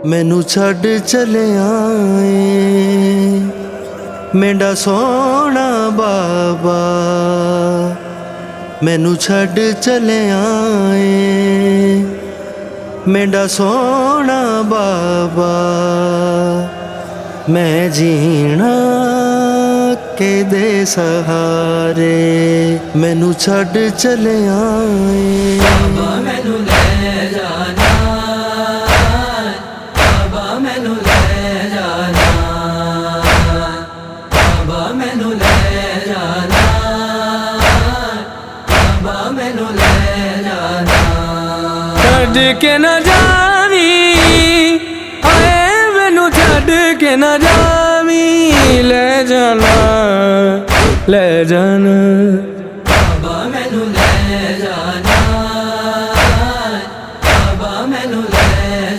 मैनू छड्ड चलिया मेरा सोना बाबा, मैनू छड्ड चलिया मेरा सोना बाबा। मैं जीना के दे सहारे मैनू छड्ड चलिया बाबा मैनू ले जाना, बाबा मैनू ले जाना, बाबा मैनू ले जाना, बाबा मैनू ले जाना। छड्ड के न जावी आए मैनू छड्ड के न जावी, ले जाना ले जाना बाबा मैनू ले जाना, बाबा मैनू ले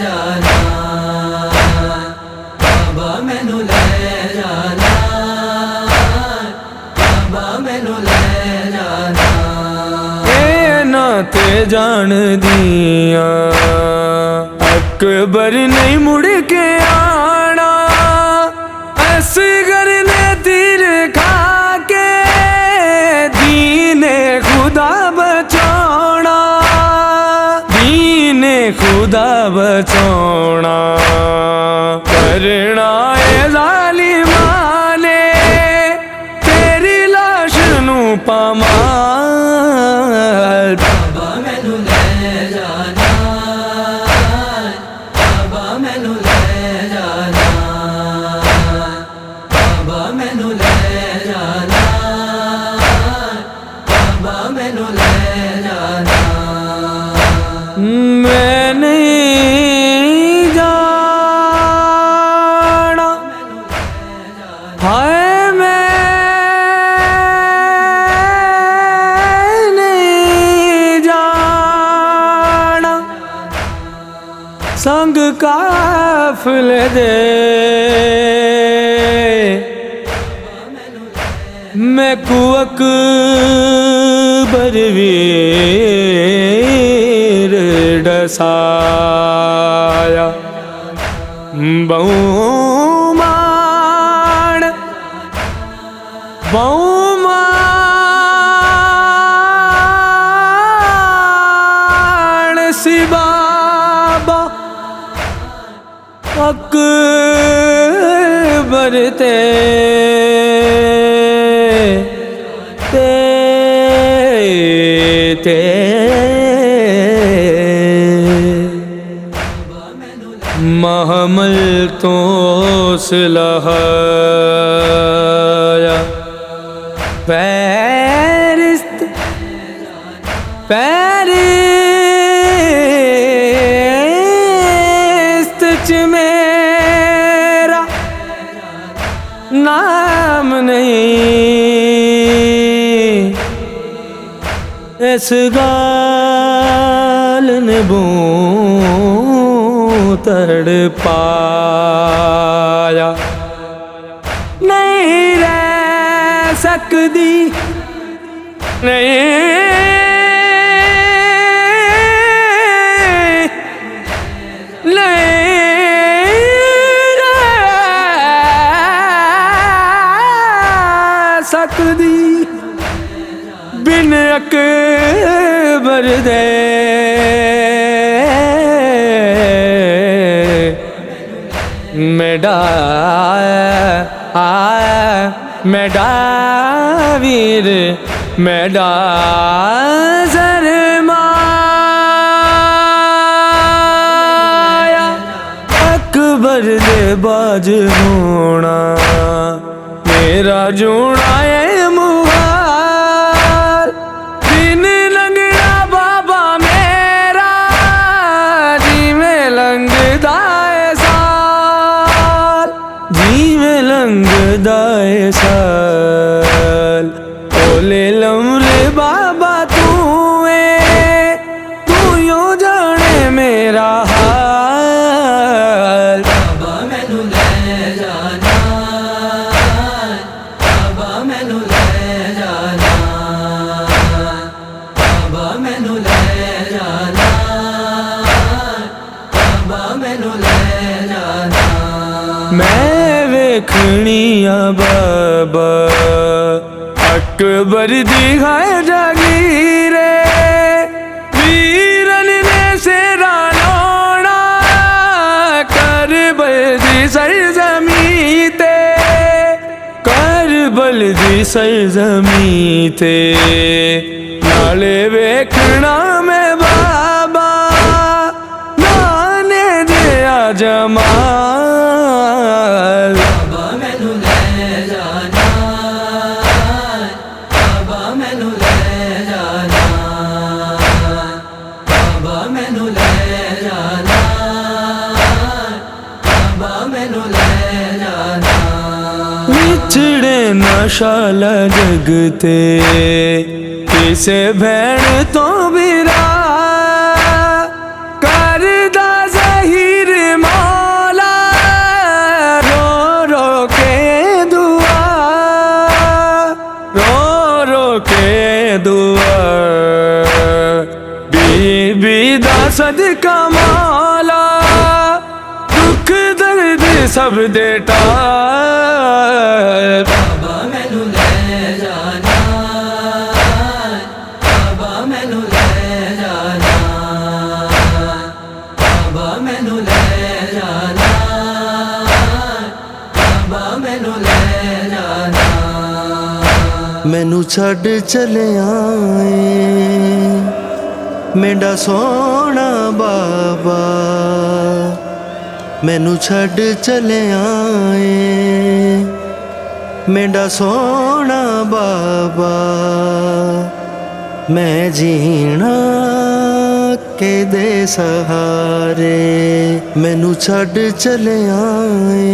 जाना, बाबा मैनू ले जाना, बाबा मैनू ले जाना। ए ना ते जान दिया अकबर नहीं मुड़ के आना, असगर ने तीर खा के दीने खुदा बचाना, दीने खुदा बचाना। करना ए जालिमा ने तेरी लाश नू पामाल। बाबा मैनू ले जाना, बाबा मैनू ले जाना, बाबा मैनू ले जाना, बाबा मैनू ले जाना। मैं नहीं जाना, हाय मैं नहीं जाना, संग काफिले दे मैं कुअक बरवीर डसाया। बहुमान बहुमान सी बाबा अकबर ते महमल तो सलहाया पैरिस्त पैरिस्त च मेरा नाम नहीं, इस गाल ने तड़ पाया। नहीं रह सकती नहीं रह सकती बिन अकबर दे। मेरा मेरा वीर मेरा सरमाया, अकबर दे बाज होना मेरा जोड़ा है मुहाल। दिन लंगड़ा बाबा मेरा जिमें लंगदा लंगदाए साल। ओले लमरे बाबा तू यो जाने मेरा हाल। बाबा मैनू ले जाना, बाबा मैनू ले जाना, बाबा मैनू ले जाना, बाबा मैनू ले मनिया बाबा अकबर दी है जागीरे वीरन ने सेरा लोना करबल दी सरजमी ते करबल दी सरजमी ते नाले वेखना में बाबा नाने दिया जमाल बाबा मैनू ले जाना बाबा मैनू ले जाना बाबा मैनू ले जाना बाबा मैनू ले जाना विछड़े नशाला जगते किसे भैन तो बिरा करदा ज़हीर मौला रो रो के दुआ रो रो के दुआ बीबी दा सदका मौला दुख दर्द सब दे टाल बाबा मैनू ले जाना बाबा मैनू ले जाना बाबा मैनू ले जाना बाबा मैनू ले जाना मैनू छड़ चले आए मेरा सोना बाबा मैनू छड़ चले आए मेरा सोना बाबा मैं जीना के दे सहारे मैनू छड़ चले आए।